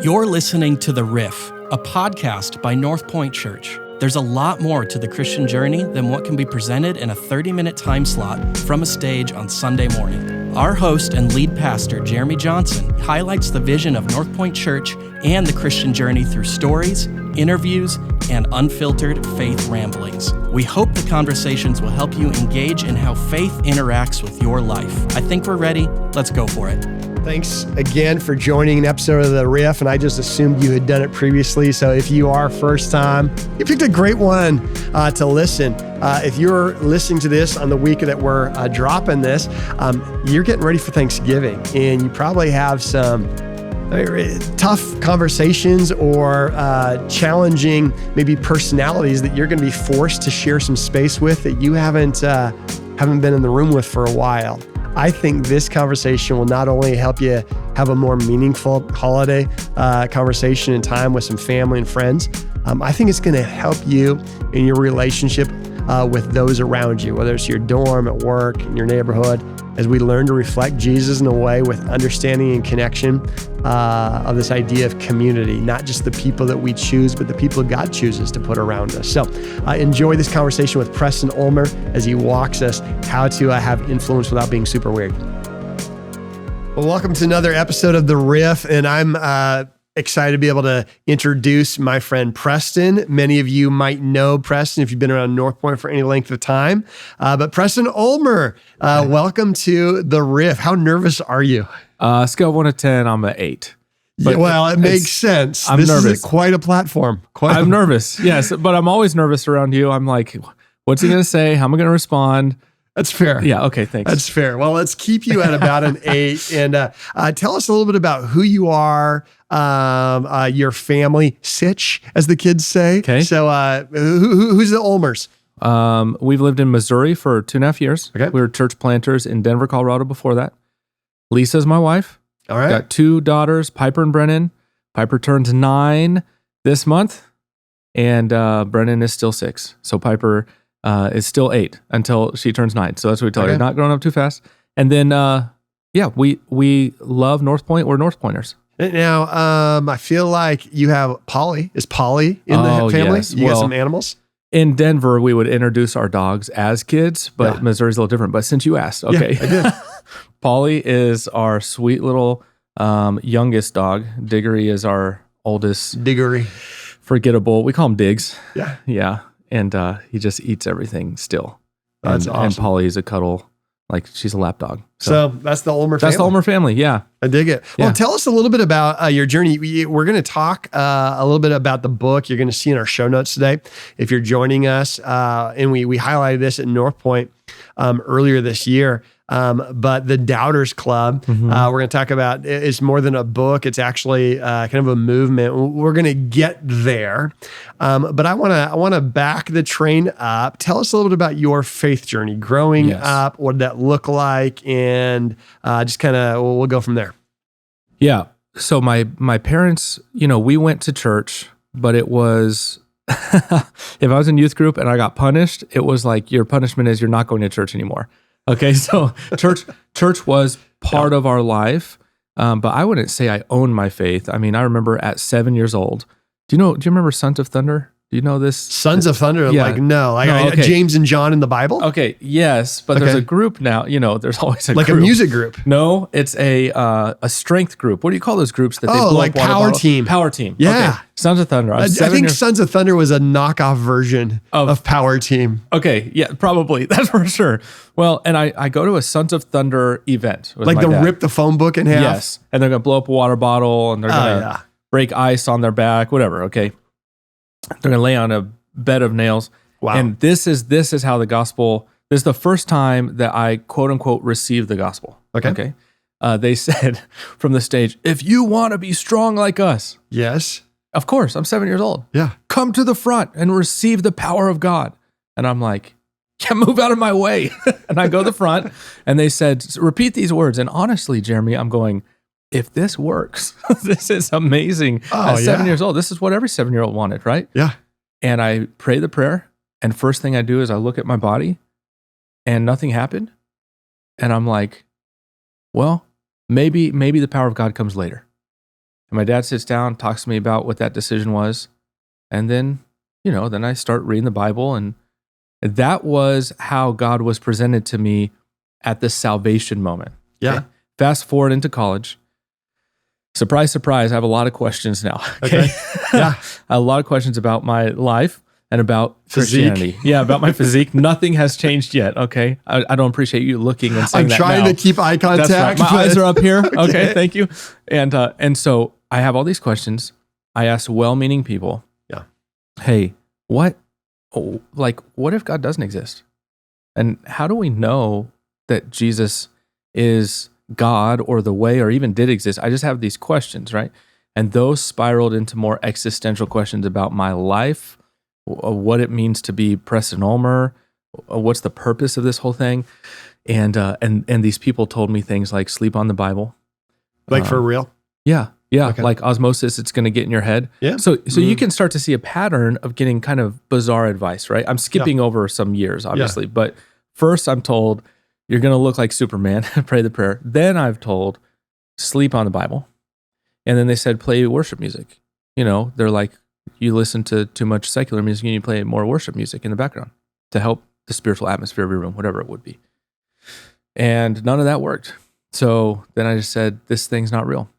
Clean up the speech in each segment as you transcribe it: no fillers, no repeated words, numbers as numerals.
You're listening to The Riff, a podcast by North Point Church. There's a lot more to the Christian journey than what can be presented in a 30-minute time slot from a stage on Sunday morning. Our host and lead pastor, Jeremy Johnson, highlights the vision of North Point Church and the Christian journey through stories, interviews, and unfiltered faith ramblings. We hope the conversations will help you engage in how faith interacts with your life. I think we're ready. Let's go for it. Thanks again for joining an episode of The Riff, and I just assumed you had done it previously, so if you are first time, you picked a great one to listen. If you're listening to this on the week that we're dropping this, you're getting ready for Thanksgiving, and you probably have some tough conversations or challenging maybe personalities that you're going to be forced to share some space with that you haven't been in the room with for a while. I think this conversation will not only help you have a more meaningful holiday conversation and time with some family and friends, I think it's going to help you in your relationship with those around you, whether it's your dorm, at work, in your neighborhood, as we learn to reflect Jesus in a way with understanding and connection of this idea of community, not just the people that we choose, but the people God chooses to put around us. So enjoy this conversation with Preston Ulmer as he walks us how to have influence without being super weird. Well, welcome to another episode of The Riff, and I'm excited to be able to introduce my friend Preston. Many of you might know Preston if you've been around North Point for any length of time. But Preston Ulmer, welcome to The Riff. How nervous are you? Scale of 1 to 10, I'm an 8. But well, it makes sense. I'm nervous. Is quite a platform. I'm nervous, yes. But I'm always nervous around you. I'm like, what's he going to say? How am I going to respond? That's fair. Yeah, okay, thanks. That's fair. Well, let's keep you at about an 8. And tell us a little bit about who you are, your family, Sitch, as the kids say. Okay. So who's the Ulmers? We've lived in Missouri for 2.5 years. Okay. We were church planters in Denver, Colorado before that. Lisa's my wife. All right. Got 2 daughters, Piper and Brennan. Piper turns 9 this month, and Brennan is still 6. So Piper is still 8 until she turns 9. So that's what we tell her. Not growing up too fast. And then, we love North Point. We're North Pointers. Now, I feel like you have Polly. Is Polly in the family? Yes. You got some animals? In Denver, we would introduce our dogs as kids, but Missouri's a little different. But since you asked, okay. Yeah, I did. Polly is our sweet little youngest dog. Diggory is our oldest. Diggory. Forgettable. We call him Diggs. Yeah. Yeah. And he just eats everything still. That's awesome. And Polly is a cuddle, like she's a lap dog. So that's the Ulmer family. That's the Ulmer family, yeah. I dig it. Well, tell us a little bit about your journey. We're going to talk a little bit about the book you're going to see in our show notes today. If you're joining us, and we highlighted this at North Point earlier this year, but the Doubters Club, we're going to talk about, it's more than a book. It's actually kind of a movement. We're going to get there. But I want to back the train up. Tell us a little bit about your faith journey, growing up, what did that look like, and just kind of, we'll go from there. Yeah. So my parents, we went to church, but it was, if I was in youth group and I got punished, it was like, your punishment is you're not going to church anymore. Okay. So church was part of our life. But I wouldn't say I own my faith. I mean, I remember at 7 years old, do you remember Sons of Thunder? Do you know this? Sons of Thunder? Yeah. Like, no. Okay. James and John in the Bible? Okay, yes, but there's a group now. There's always a like group. A music group? No, it's a strength group. What do you call those groups that they blow like up water Power bottles? Team. Power Team. Yeah. Okay. Sons of Thunder. I think Sons of Thunder was a knockoff version of Power Team. Okay, yeah, probably. That's for sure. Well, and I go to a Sons of Thunder event. Like rip the phone book in half? Yes, and they're going to blow up a water bottle, and they're going to break ice on their back, whatever, okay? They're going to lay on a bed of nails. Wow. And this is how the gospel, this is the first time that I quote unquote received the gospel. Okay. They said from the stage, if you want to be strong like us. Yes. Of course, I'm 7 years old. Yeah. Come to the front and receive the power of God. And I'm like, yeah, move out of my way. And I go to the front and they said, repeat these words. And honestly, Jeremy, I'm going, if this works, this is amazing. At 7 years old, this is what every 7-year-old wanted, right? Yeah. And I pray the prayer, and first thing I do is I look at my body, and nothing happened. And I'm like, well, maybe the power of God comes later. And my dad sits down, talks to me about what that decision was. And then, then I start reading the Bible. And that was how God was presented to me at the salvation moment. Yeah. Okay? Fast forward into college. Surprise, surprise, I have a lot of questions now. Okay. Yeah. A lot of questions about my life and about Physique. Christianity. Yeah, about my physique. Nothing has changed yet. Okay. I don't appreciate you looking and saying I'm that trying now. to keep eye contact. That's right. My eyes are up here. Okay. Okay. Thank you. And so I have all these questions. I ask well-meaning people. Yeah. Hey, what if God doesn't exist? And how do we know that Jesus is God or the way or even did exist? I just have these questions, right? And those spiraled into more existential questions about my life, what it means to be Preston Ulmer, what's the purpose of this whole thing. And these people told me things like sleep on the Bible. Like for real? Yeah. Yeah. Okay. Like osmosis, it's going to get in your head. Yeah. So you can start to see a pattern of getting kind of bizarre advice, right? I'm skipping over some years, obviously, but first I'm told you're going to look like Superman, pray the prayer. Then I've told sleep on the Bible. And then they said, play worship music. They're like, you listen to too much secular music and you play more worship music in the background to help the spiritual atmosphere of your room, whatever it would be. And none of that worked. So then I just said, this thing's not real.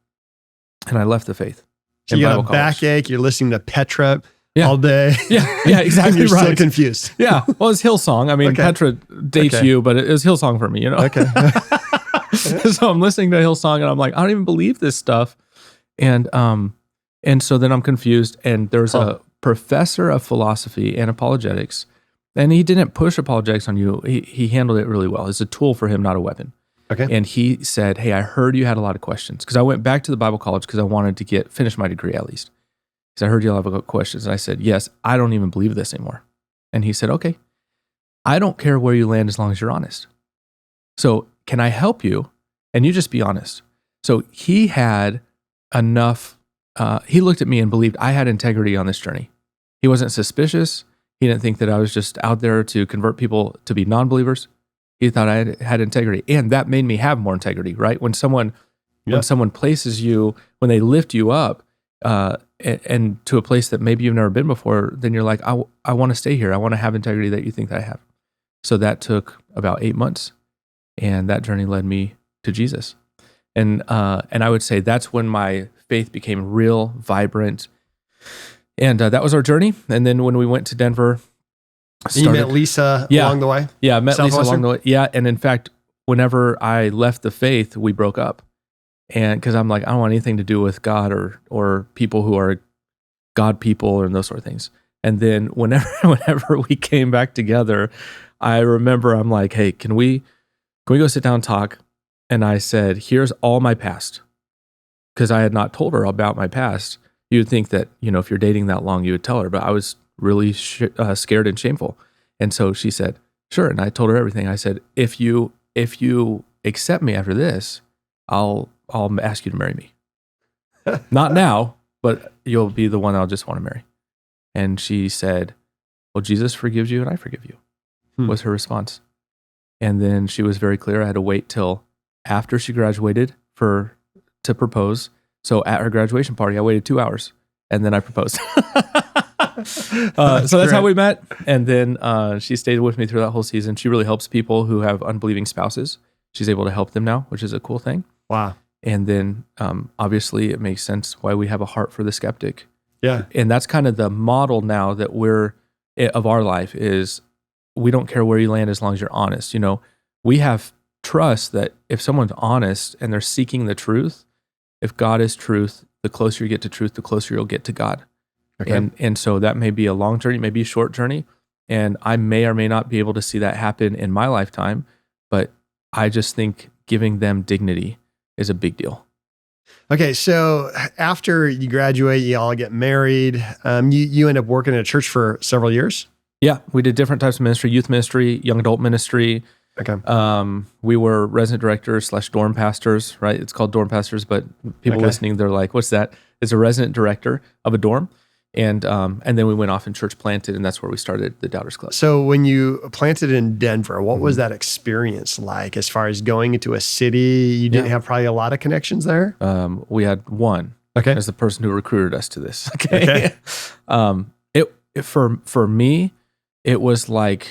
And I left the faith. So you got a backache, you're listening to Petra Yeah. all day. Yeah, exactly. You're right. still confused. Yeah. Well, it's Hillsong. I mean, Okay. Petra dates Okay. you, but it was Hillsong for me, Okay. So I'm listening to Hillsong and I'm like, I don't even believe this stuff. And so then I'm confused. And there's a professor of philosophy and apologetics, and he didn't push apologetics on you. He handled it really well. It's a tool for him, not a weapon. Okay. And he said, hey, I heard you had a lot of questions. Because I went back to the Bible college because I wanted to finish my degree at least. Because I heard you have questions. And I said, yes, I don't even believe this anymore. And he said, okay, I don't care where you land as long as you're honest. So can I help you? And you just be honest. So he had enough, he looked at me and believed I had integrity on this journey. He wasn't suspicious. He didn't think that I was just out there to convert people to be non-believers. He thought I had integrity. And that made me have more integrity, right? When someone places you, when they lift you up and to a place that maybe you've never been before, then you're like, I want to stay here. I want to have integrity that you think that I have. So that took about 8 months. And that journey led me to Jesus. And I would say that's when my faith became real, vibrant. And that was our journey. And then when we went to Denver, You met Lisa along the way? Yeah, I met Lisa Southwestern? along the way. Yeah, and in fact, whenever I left the faith, we broke up. And because I'm like, I don't want anything to do with God or people who are God people and those sort of things. And then whenever we came back together, I remember I'm like, hey, can we go sit down and talk? And I said, here's all my past. Because I had not told her about my past. You would think that, if you're dating that long, you would tell her. But I was really scared and shameful. And so she said, sure. And I told her everything. I said, if you accept me after this, I'll ask you to marry me. Not now, but you'll be the one I'll just want to marry. And she said, well, Jesus forgives you and I forgive you, was her response. And then she was very clear. I had to wait till after she graduated to propose. So at her graduation party, I waited 2 hours and then I proposed. So that's how we met. And then she stayed with me through that whole season. She really helps people who have unbelieving spouses. She's able to help them now, which is a cool thing. Wow. And then obviously it makes sense why we have a heart for the skeptic. Yeah. And that's kind of the model now that of our life is we don't care where you land as long as you're honest. We have trust that if someone's honest and they're seeking the truth, if God is truth, the closer you get to truth, the closer you'll get to God. Okay. And so that may be a long journey, maybe a short journey. And I may or may not be able to see that happen in my lifetime, but I just think giving them dignity is a big deal. Okay, so after you graduate, you all get married. You end up working at a church for several years? Yeah, we did different types of ministry, youth ministry, young adult ministry. Okay. We were resident directors / dorm pastors, right? It's called dorm pastors, but people listening, they're like, what's that? It's a resident director of a dorm. And then we went off and church planted, and that's where we started the Doubters Club. So when you planted in Denver, what was that experience like as far as going into a city? You didn't have probably a lot of connections there? We had one. Okay. as the person who recruited us to this. Okay. For me, it was like,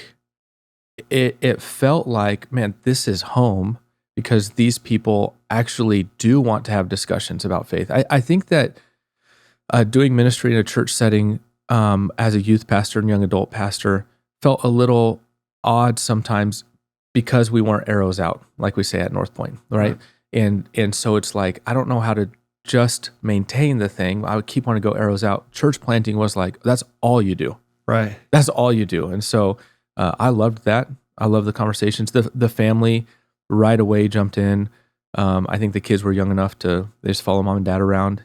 it felt like, man, this is home because these people actually do want to have discussions about faith. I think that doing ministry in a church setting as a youth pastor and young adult pastor felt a little odd sometimes because we weren't arrows out, like we say at North Point, right? And so it's like, I don't know how to just maintain the thing. I would keep wanting to go arrows out. Church planting was like, that's all you do. Right. That's all you do. And so I loved that. I loved the conversations. The family right away jumped in. I think the kids were young enough they just follow mom and dad around,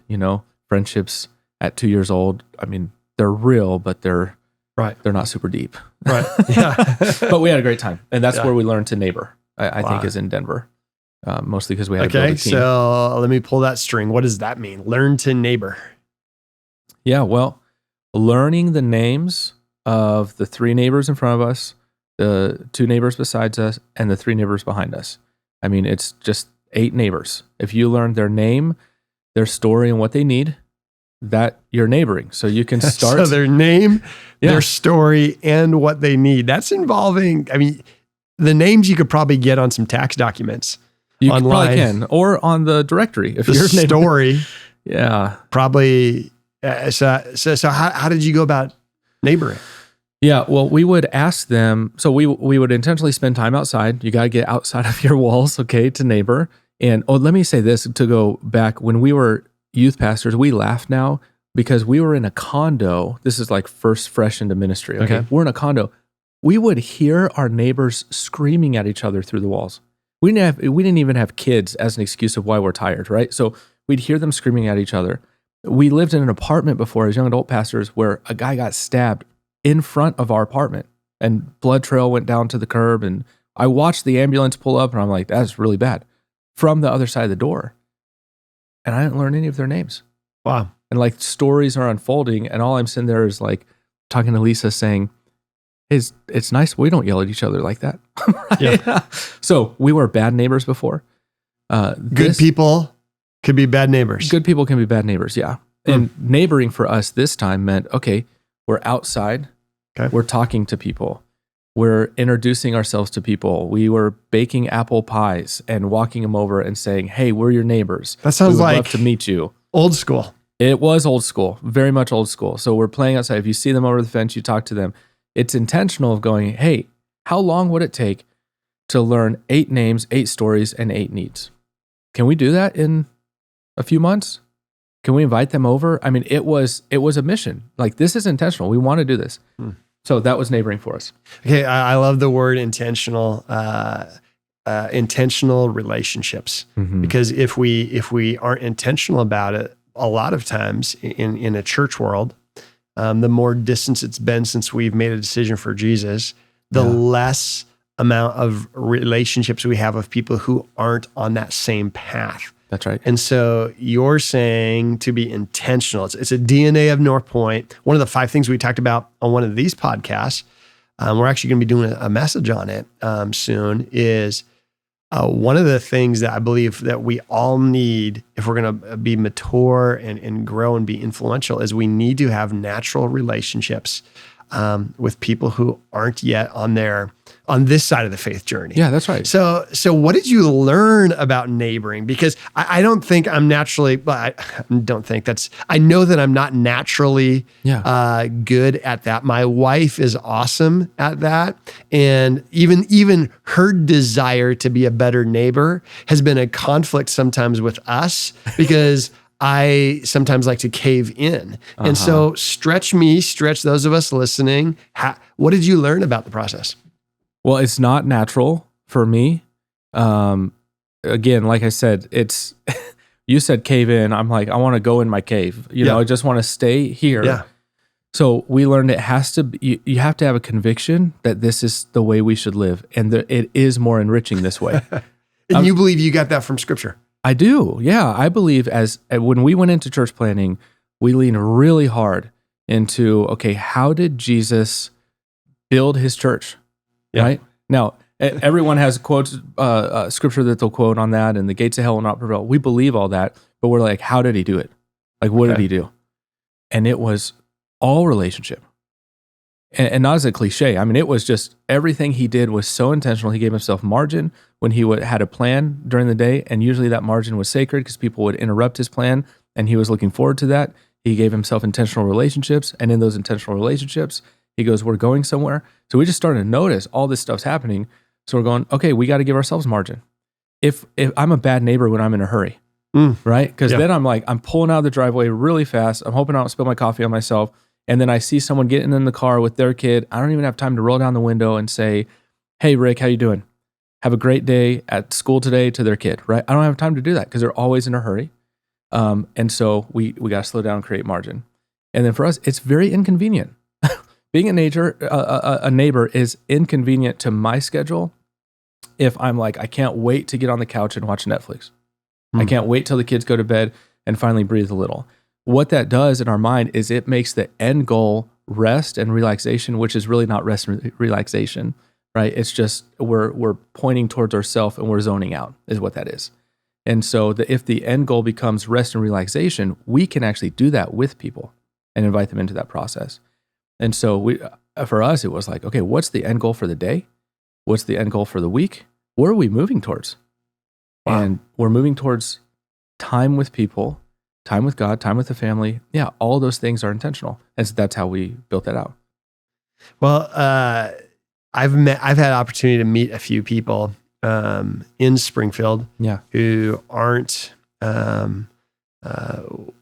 friendships at 2 years old. I mean, they're real, but they're not super deep. Right. Yeah. But we had a great time. And that's where we learned to neighbor, I think is in Denver. Mostly because we had to build a team. So let me pull that string. What does that mean? Learn to neighbor. Yeah, well, learning the names of the 3 neighbors in front of us, the 2 neighbors besides us, and the 3 neighbors behind us. I mean, it's just 8 neighbors. If you learn their name, their story, and what they need, that you're neighboring. So you can start. So their name, their story, and what they need. That's involving, I mean, the names you could probably get on some tax documents. You online. Probably can, or on the directory. If the your story, probably. So how did you go about neighboring? Yeah, well, we would ask them. So we would intentionally spend time outside. You got to get outside of your walls, okay, to neighbor. And let me say this to go back when we were youth pastors. We laugh now because we were in a condo. This is like fresh into ministry. Okay, we're in a condo. We would hear our neighbors screaming at each other through the walls. We didn't even have kids as an excuse of why we're tired, right? So we'd hear them screaming at each other. We lived in an apartment before as young adult pastors where a guy got stabbed in front of our apartment and blood trail went down to the curb. And I watched the ambulance pull up and I'm like, that's really bad, from the other side of the door. And I didn't learn any of their names. Wow. And like stories are unfolding and all I'm sitting there is like talking to Lisa saying, it's nice we don't yell at each other like that. Right? Yeah. So we were bad neighbors before. Good people could be bad neighbors. Good people can be bad neighbors, yeah. And neighboring for us this time meant, okay, we're outside. Okay. We're talking to people. We're introducing ourselves to people. We were baking apple pies and walking them over and saying, hey, we're your neighbors. That sounds like love to meet you. Old school. It was old school, very much old school. So we're playing outside. If you see them over the fence, you talk to them. It's intentional of going, hey, how long would it take to learn 8 names, 8 stories, and 8 needs? Can we do that in a few months? Can we invite them over? I mean, it was a mission. Like, this is intentional. We want to do this. So that was neighboring for us. Okay, I love the word intentional. Intentional relationships, because if we aren't intentional about it, a lot of times in a church world, the more distance it's been since we've made a decision for Jesus, the less amount of relationships we have with people who aren't on that same path. That's right. And so you're saying to be intentional. It's a DNA of North Point. One of the 5 things we talked about on one of these podcasts, we're actually going to be doing a message on it soon, is one of the things that I believe that we all need if we're going to be mature and grow and be influential is we need to have natural relationships with people who aren't yet on this side of the faith journey. Yeah, that's right. So what did you learn about neighboring? Because I don't think I'm naturally, but I know that I'm not naturally good at that. My wife is awesome at that. And even her desire to be a better neighbor has been a conflict sometimes with us because I sometimes like to cave in. And so stretch those of us listening. What did you learn about the process? Well, it's not natural for me. Again, like I said, it's, you said cave in. I'm like, I want to go in my cave. You know, I just want to stay here. Yeah. So we learned it has to be, you have to have a conviction that this is the way we should live. And it is more enriching this way. And you believe you got that from Scripture? I do. Yeah. I believe when we went into church planning, we leaned really hard into, okay, how did Jesus build his church? Yeah. Right? Now, everyone has quotes, scripture that they'll quote on that, and the gates of hell will not prevail. We believe all that, but we're like, how did he do it? Like, what did he do? And it was all relationship. And not as a cliche. I mean, it was just everything he did was so intentional. He gave himself margin when he had a plan during the day. And usually that margin was sacred because people would interrupt his plan. And he was looking forward to that. He gave himself intentional relationships. And in those intentional relationships, he goes, we're going somewhere. So we just started to notice all this stuff's happening. So we're going, okay, we got to give ourselves margin. If I'm a bad neighbor when I'm in a hurry, right? Because then I'm pulling out of the driveway really fast. I'm hoping I don't spill my coffee on myself. And then I see someone getting in the car with their kid. I don't even have time to roll down the window and say, hey, Rick, how you doing? Have a great day at school today to their kid, right? I don't have time to do that because they're always in a hurry. And so we got to slow down and create margin. And then for us, it's very inconvenient. Being a neighbor is inconvenient to my schedule if I'm like, I can't wait to get on the couch and watch Netflix. I can't wait till the kids go to bed and finally breathe a little. What that does in our mind is it makes the end goal rest and relaxation, which is really not rest and relaxation, right? It's just we're pointing towards ourselves and we're zoning out is what that is. And so if the end goal becomes rest and relaxation, we can actually do that with people and invite them into that process. And so for us, it was like, okay, what's the end goal for the day? What's the end goal for the week? Where are we moving towards? Wow. And we're moving towards time with people, time with God, time with the family. Yeah, all those things are intentional. And so that's how we built that out. Well, I've had opportunity to meet a few people in Springfield who aren't,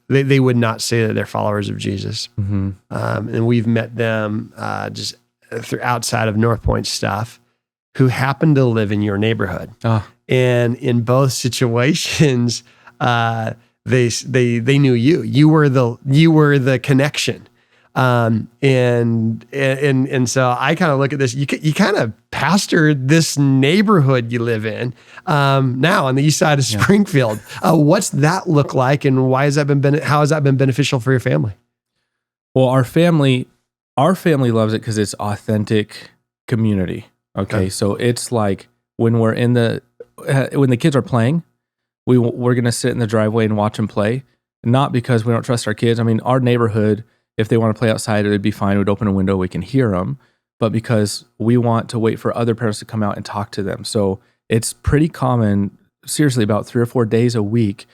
they would not say that they're followers of Jesus. And we've met them just through outside of North Point stuff who happen to live in your neighborhood. And in both situations, they knew you. You were the connection. And so I kind of look at this. You kind of pastored this neighborhood you live in now on the east side of Springfield. What's that look like, and how has that been beneficial for your family? Well, our family loves it because it's authentic community. Okay, so it's like when the kids are playing, we're gonna sit in the driveway and watch them play. Not because we don't trust our kids. I mean, our neighborhood, if they want to play outside, it'd be fine. We'd open a window, we can hear them. But because we want to wait for other parents to come out and talk to them. So it's pretty common, seriously, about 3 or 4 days a week,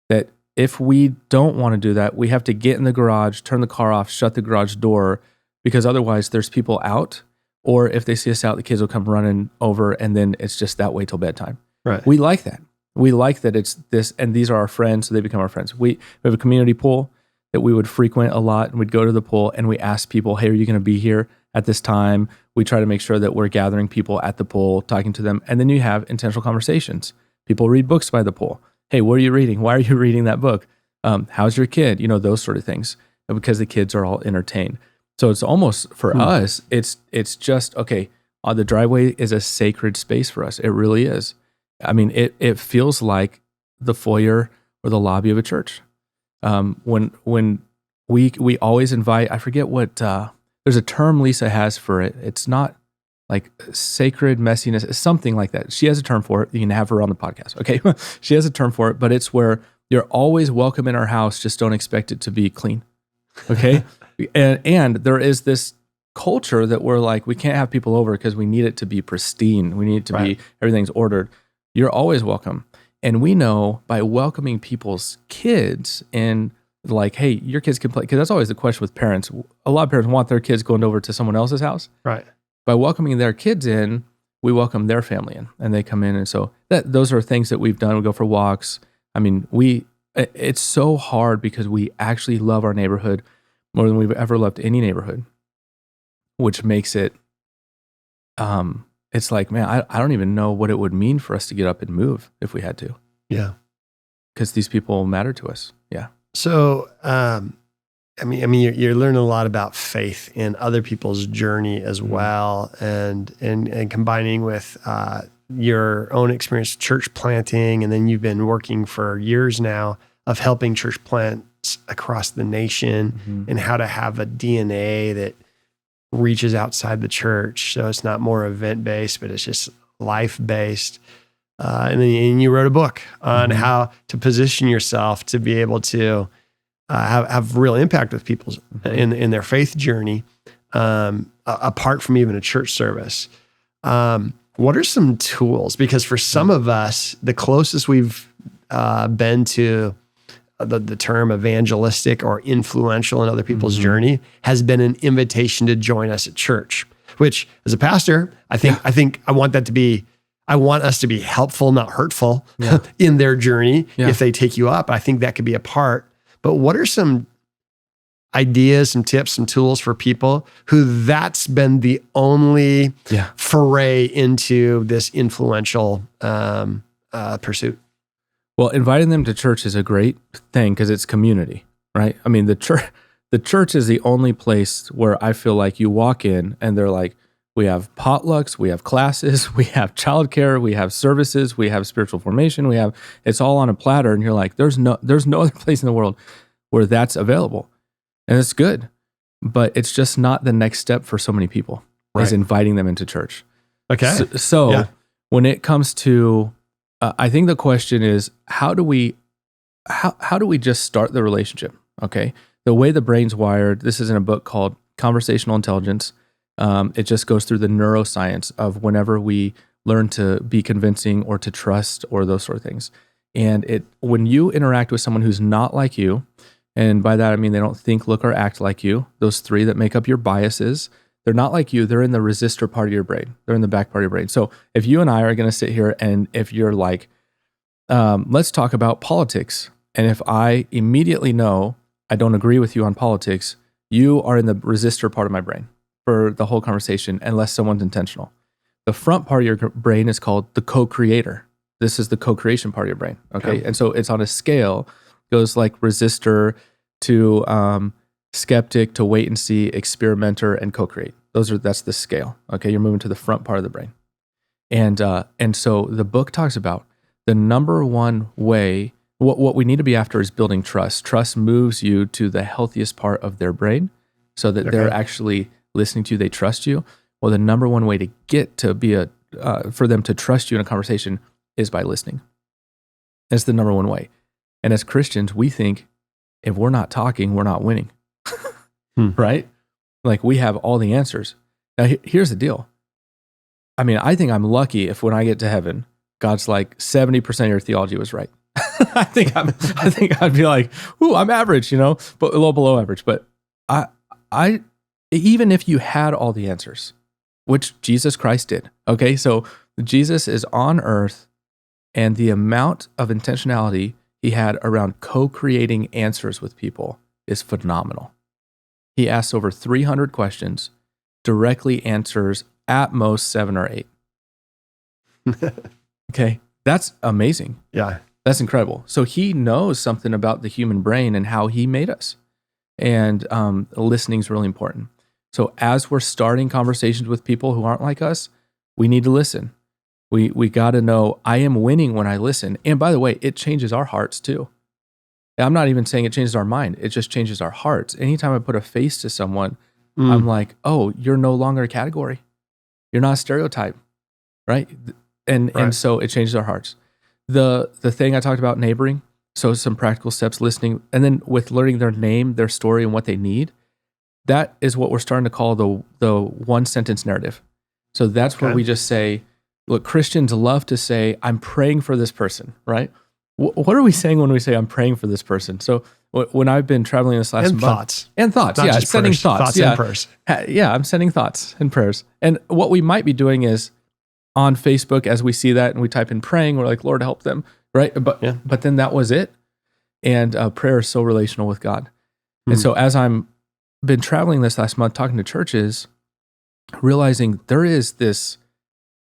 that if we don't want to do that, we have to get in the garage, turn the car off, shut the garage door, because otherwise there's people out. Or if they see us out, the kids will come running over, and then it's just that way till bedtime. Right. We like that. We like that it's this, and these are our friends, so they become our friends. We have a community pool that we would frequent a lot, and we'd go to the pool and we ask people, hey, are you going to be here at this time? We try to make sure that we're gathering people at the pool, talking to them, and then you have intentional conversations. People read books by the pool. Hey, what are you reading? Why are you reading that book? How's your kid? Those sort of things, because the kids are all entertained. So it's almost, for us, it's just, okay, the driveway is a sacred space for us. It really is. I mean, it feels like the foyer or the lobby of a church. When we always invite, I forget what, there's a term Lisa has for it. It's not like sacred messiness, it's something like that. She has a term for it. You can have her on the podcast. Okay. She has a term for it, but it's where you're always welcome in our house. Just don't expect it to be clean. Okay. and there is this culture that we're like, we can't have people over because we need it to be pristine. We need it to be, everything's ordered. You're always welcome. And we know by welcoming people's kids and like, hey, your kids can play, because that's always the question with parents. A lot of parents want their kids going over to someone else's house. Right. By welcoming their kids in, we welcome their family in, and they come in. And so those are things that we've done. We go for walks. I mean, it's so hard because we actually love our neighborhood more than we've ever loved any neighborhood, which makes it, it's like, man, I don't even know what it would mean for us to get up and move if we had to. Yeah. Because these people matter to us. Yeah. So, I mean, you're learning a lot about faith in other people's journey as well, and combining with your own experience, church planting, and then you've been working for years now of helping church plants across the nation, and how to have a DNA that reaches outside the church. So it's not more event-based, but it's just life-based. And then you wrote a book on how to position yourself to be able to have real impact with people in their faith journey, apart from even a church service. What are some tools? Because for some of us, the closest we've been to the term evangelistic or influential in other people's journey has been an invitation to join us at church, which as a pastor, I think I want us to be helpful, not hurtful in their journey if they take you up. I think that could be a part. But what are some ideas, some tips, some tools for people who that's been the only foray into this influential pursuit? Well, inviting them to church is a great thing because it's community, right? I mean, the church is the only place where I feel like you walk in and they're like, we have potlucks, we have classes, we have childcare, we have services, we have spiritual formation, it's all on a platter, and you're like, there's no other place in the world where that's available. And it's good, but it's just not the next step for so many people, is inviting them into church. Okay. So when it comes to, I think the question is, how do we just start the relationship? Okay. The way the brain's wired, this is in a book called Conversational Intelligence. It just goes through the neuroscience of whenever we learn to be convincing or to trust or those sort of things. And when you interact with someone who's not like you, and by that I mean they don't think, look, or act like you, those three that make up your biases, they're not like you, they're in the resistor part of your brain. They're in the back part of your brain. So if you and I are going to sit here and if you're like, let's talk about politics, and if I immediately know I don't agree with you on politics, you are in the resistor part of my brain for the whole conversation, unless someone's intentional. The front part of your brain is called the co-creator. This is the co-creation part of your brain, okay? And so it's on a scale, goes like resistor to skeptic to wait and see, experimenter, and co-create. That's the scale, okay? You're moving to the front part of the brain. And so the book talks about the number one way, what we need to be after is building trust. Trust moves you to the healthiest part of their brain so that they're actually listening to you, they trust you. Well, the number one way to get to be for them to trust you in a conversation is by listening. That's the number one way. And as Christians, we think if we're not talking, we're not winning, right? Like we have all the answers. Now, here's the deal. I mean, I think I'm lucky if when I get to heaven, God's like 70% of your theology was right. I think I'd be like, ooh, I'm average, but a little below average. But I even if you had all the answers, which Jesus Christ did, okay? So Jesus is on earth, and the amount of intentionality he had around co-creating answers with people is phenomenal. He asks over 300 questions, directly answers at most 7 or 8. Okay, that's amazing. Yeah. That's incredible. So he knows something about the human brain and how he made us. And listening is really important. So as we're starting conversations with people who aren't like us, we need to listen. We got to know I am winning when I listen. And by the way, it changes our hearts too. I'm not even saying it changes our mind. It just changes our hearts. Anytime I put a face to someone, I'm like, oh, you're no longer a category. You're not a stereotype, right? And so it changes our hearts. The thing I talked about, neighboring, so some practical steps, listening, and then with learning their name, their story, and what they need, that is what we're starting to call the one sentence narrative. So that's where we just say, look, Christians love to say, I'm praying for this person, right? What are we saying when we say I'm praying for this person? So when I've been traveling this last month, thoughts, not just sending prayers, thoughts, and prayers. Yeah, I'm sending thoughts and prayers. And what we might be doing is on Facebook, as we see that and we type in praying, we're like, Lord, help them, right? But then that was it. And prayer is so relational with God. And so as I'm been traveling this last month, talking to churches, realizing there is this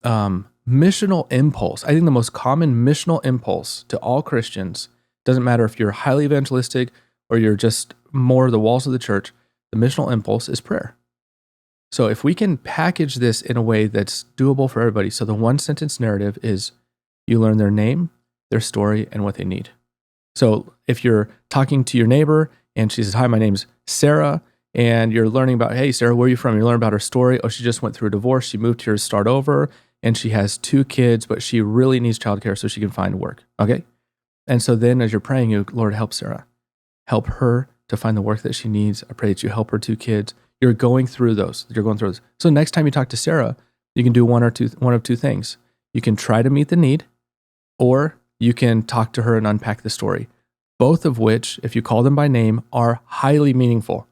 missional impulse. I think the most common missional impulse to all Christians, doesn't matter if you're highly evangelistic or you're just more the walls of the church, the missional impulse is prayer. So if we can package this in a way that's doable for everybody, so the one sentence narrative is you learn their name, their story, and what they need. So if you're talking to your neighbor and she says, hi, my name's Sarah, and you're learning about, hey, Sarah, where are you from? You learn about her story. Oh, she just went through a divorce. She moved here to start over, and she has 2 kids, but she really needs childcare so she can find work, okay? And so then as you're praying, you, Lord, help Sarah. help her to find the work that she needs. I pray that you help her 2 kids. You're going through those. So next time you talk to Sarah, you can do one of two things. You can try to meet the need, or you can talk to her and unpack the story. Both of which, if you call them by name, are highly meaningful.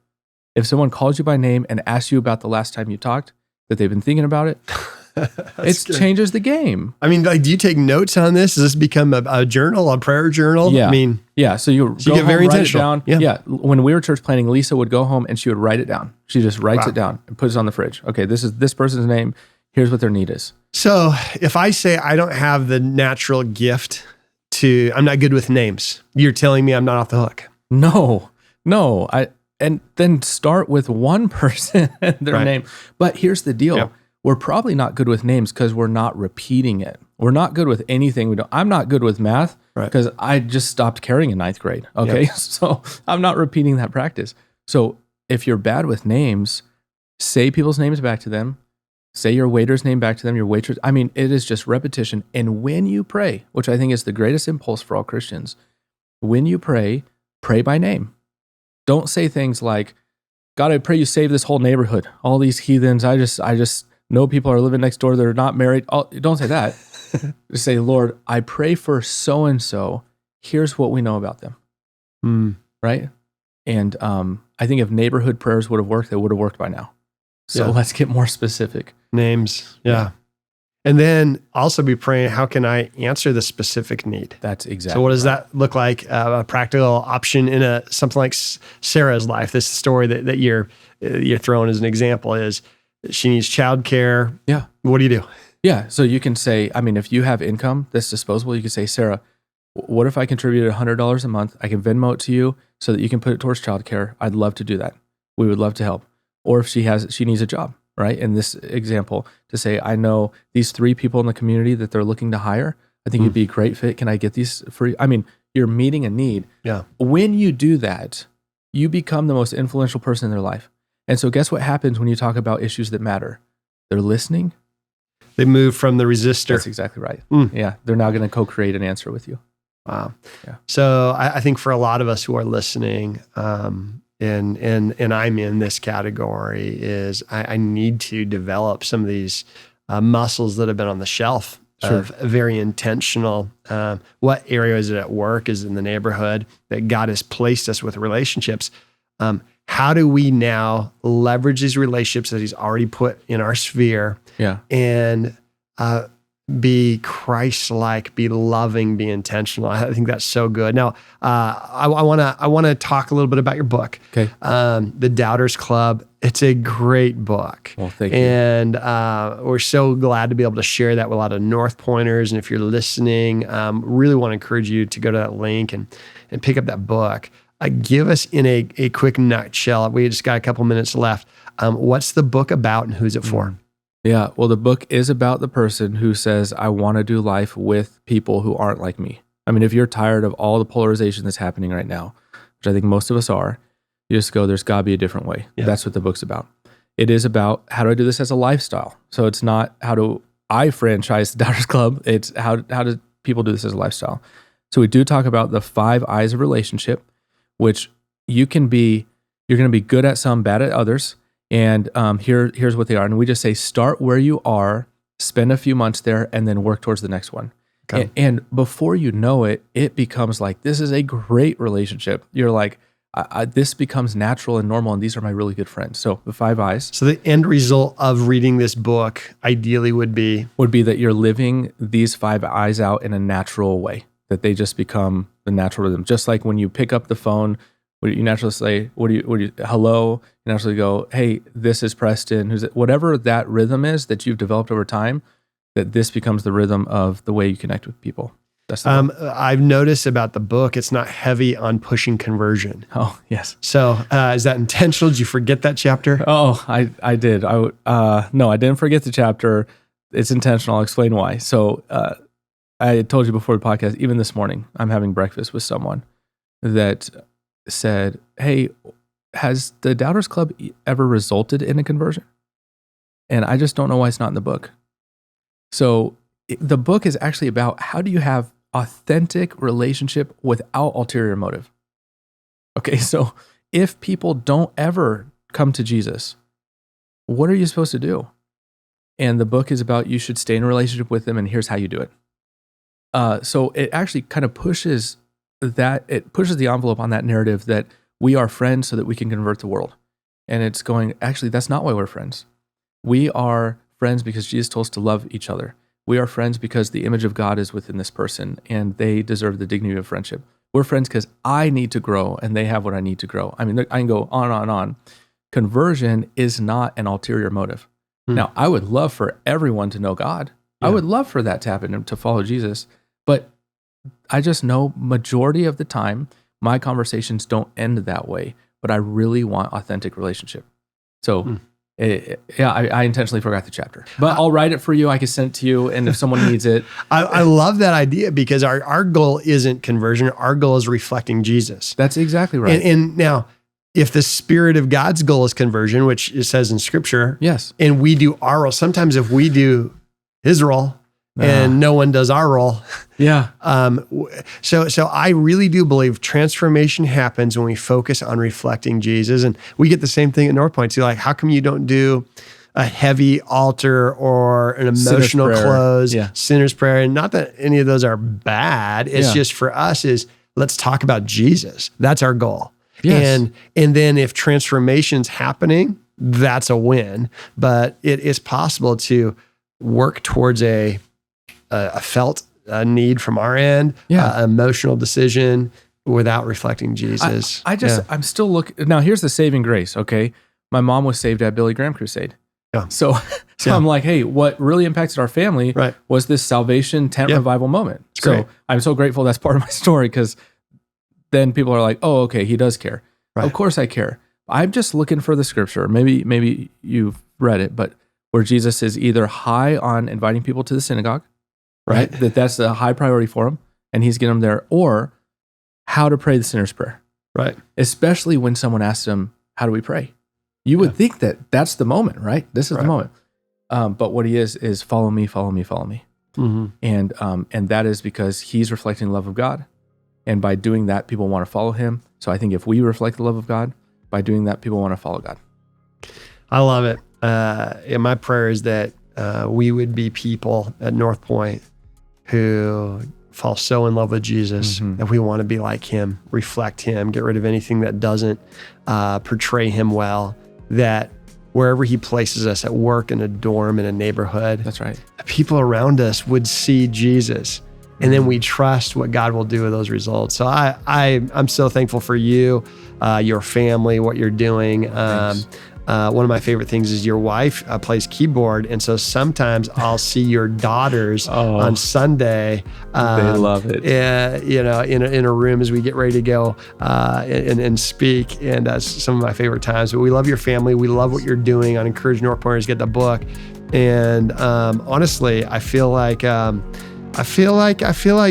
If someone calls you by name and asks you about the last time you talked, that they've been thinking about it, it changes the game. I mean, like, do you take notes on this? Does this become a journal, a prayer journal? Yeah. I mean, yeah. So you get home, very write intentional. it down. Yeah. When we were church planning, Lisa would go home and she would write it down. She just writes it down and puts it on the fridge. Okay, this is this person's name. Here's what their need is. So if I say I don't have the natural gift I'm not good with names, you're telling me I'm not off the hook. No. And then start with one person and their name. But here's the deal. Yep. We're probably not good with names because we're not repeating it. We're not good with anything we don't. I'm not good with math because I just stopped caring in 9th grade. Okay. Yep. So I'm not repeating that practice. So if you're bad with names, say people's names back to them. Say your waiter's name back to them, your waitress. I mean, it is just repetition. And when you pray, which I think is the greatest impulse for all Christians, when you pray by name. Don't say things like, God, I pray you save this whole neighborhood. All these heathens, I just know people are living next door. They're not married. Don't say that. Just say, Lord, I pray for so-and-so. Here's what we know about them. Right? And I think if neighborhood prayers would have worked, they would have worked by now. So let's get more specific. Names. Yeah. And then also be praying, how can I answer the specific need? That's exactly. So what does that look like? A practical option in something like Sarah's life. This story that you're throwing as an example is she needs childcare. Yeah. What do you do? Yeah. So you can say, I mean, if you have income that's disposable, you can say, Sarah, what if I contributed $100 a month? I can Venmo it to you so that you can put it towards childcare. I'd love to do that. We would love to help. Or if she needs a job, right? In this example, to say, I know these 3 people in the community that they're looking to hire. I think you'd be a great fit. Can I get these for you? I mean, you're meeting a need. Yeah. When you do that, you become the most influential person in their life. And so guess what happens when you talk about issues that matter? They're listening. They move from the resistor. That's exactly right. Yeah. They're now going to co-create an answer with you. Wow. Yeah. So I think for a lot of us who are listening, and I'm in this category, is I need to develop some of these muscles that have been on the shelf of very intentional. What area is it at work? Is it in the neighborhood that God has placed us with relationships? How do we now leverage these relationships that He's already put in our sphere? Yeah. And be Christ-like, be loving, be intentional. I think that's so good. Now, I want to talk a little bit about your book. Okay. The Doubters Club. It's a great book. Well, thank you. And we're so glad to be able to share that with a lot of North Pointers. And if you're listening, really want to encourage you to go to that link and pick up that book. Give us in a quick nutshell. We just got a couple minutes left. What's the book about and who's it for? Yeah, well, the book is about the person who says, I want to do life with people who aren't like me. I mean, if you're tired of all the polarization that's happening right now, which I think most of us are, you just go, there's got to be a different way. Yeah. That's what the book's about. It is about, how do I do this as a lifestyle? So it's not, how do I franchise the Doubters Club? It's how do people do this as a lifestyle? So we do talk about the 5 I's of relationship, which you're going to be good at some, bad at others. And here's what they are. And we just say, start where you are, spend a few months there, and then work towards the next one. Okay. And before you know it, it becomes like, this is a great relationship. You're like, this becomes natural and normal, and these are my really good friends. So the 5 I's. So the end result of reading this book ideally would be that you're living these 5 I's out in a natural way, that they just become the natural rhythm. Just like when you pick up the phone, you naturally say, hello? You naturally go, hey, this is Preston. Whatever that rhythm is that you've developed over time, that this becomes the rhythm of the way you connect with people. That's I've noticed about the book, it's not heavy on pushing conversion. Oh, yes. So is that intentional? Did you forget that chapter? Oh, I did. No, I didn't forget the chapter. It's intentional. I'll explain why. So I told you before the podcast, even this morning, I'm having breakfast with someone that said, hey, has the Doubters Club ever resulted in a conversion? And I just don't know why it's not in the book. So the book is actually about, how do you have authentic relationship without ulterior motive? Okay, so if people don't ever come to Jesus, what are you supposed to do? And the book is about you should stay in a relationship with them, and here's how you do it. So it actually kind of pushes the envelope on that narrative that we are friends so that we can convert the world. And it's going, actually, that's not why we're friends. We are friends because Jesus told us to love each other. We are friends because the image of God is within this person, and they deserve the dignity of friendship. We're friends because I need to grow, and they have what I need to grow. I mean, I can go on and on and on. Conversion is not an ulterior motive. Now, I would love for everyone to know God. Yeah. I would love for that to happen and to follow Jesus. But I just know majority of the time, my conversations don't end that way. But I really want authentic relationship. So, I intentionally forgot the chapter. But I'll write it for you. I can send it to you. And if someone needs it. I love that idea because our goal isn't conversion. Our goal is reflecting Jesus. That's exactly right. And now, if the Spirit of God's goal is conversion, which it says in Scripture, yes, and we do our role, sometimes if we do his role and no one does our role, so I really do believe transformation happens when we focus on reflecting Jesus, and we get the same thing at North Point too. Like, how come you don't do a heavy altar or an emotional close, sinner's prayer? And not that any of those are bad. It's just for us is let's talk about Jesus. That's our goal. Yes. And then if transformation's happening, that's a win. But it is possible to work towards a felt need from our end, emotional decision without reflecting Jesus. I'm still looking. Now, here's the saving grace, okay? My mom was saved at Billy Graham Crusade. Yeah. So I'm like, hey, what really impacted our family was this salvation tent revival moment. So I'm so grateful that's part of my story because then people are like, oh, okay, he does care. Right. Of course I care. I'm just looking for the scripture. Maybe you've read it, but where Jesus is either high on inviting people to the synagogue, right? That's a high priority for him, and he's getting them there, or how to pray the sinner's prayer. Right. Especially when someone asks him, how do we pray? You would think that that's the moment, right? This is the moment. But what he is follow me, follow me, follow me. Mm-hmm. And that is because he's reflecting the love of God. And by doing that, people want to follow him. So I think if we reflect the love of God, by doing that, people want to follow God. I love it. And my prayer is that we would be people at North Point who fall so in love with Jesus that we want to be like him, reflect him, get rid of anything that doesn't portray him well, that wherever he places us, at work, in a dorm, in a neighborhood, that's right, people around us would see Jesus. And then we trust what God will do with those results. So I'm so thankful for you, your family, what you're doing. One of my favorite things is your wife plays keyboard. And so sometimes I'll see your daughters on Sunday. They love it. In a room as we get ready to go and speak. And that's some of my favorite times. But we love your family. We love what you're doing. I encourage North Pointers to get the book. And honestly, I feel like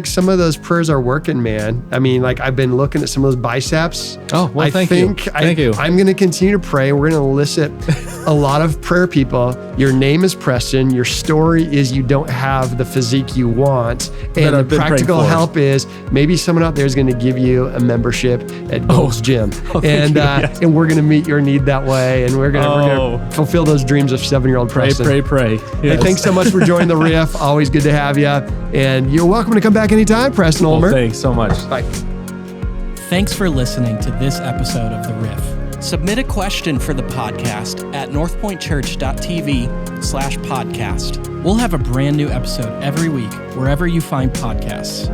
some of those prayers are working, man. I mean, like I've been looking at some of those biceps. Oh, well, thank you. I'm going to continue to pray. We're going to elicit a lot of prayer people. Your name is Preston. Your story is you don't have the physique you want. And the practical help is maybe someone out there is going to give you a membership at Gold's Gym. And we're going to meet your need that way. And we're going to fulfill those dreams of 7-year-old Preston. Pray. Yes. Hey, thanks so much for joining the Riff. Always good to have you. And you're welcome to come back anytime, Preston Ulmer. Thanks so much. Bye. Thanks for listening to this episode of The Riff. Submit a question for the podcast at northpointchurch.tv/podcast. We'll have a brand new episode every week, wherever you find podcasts.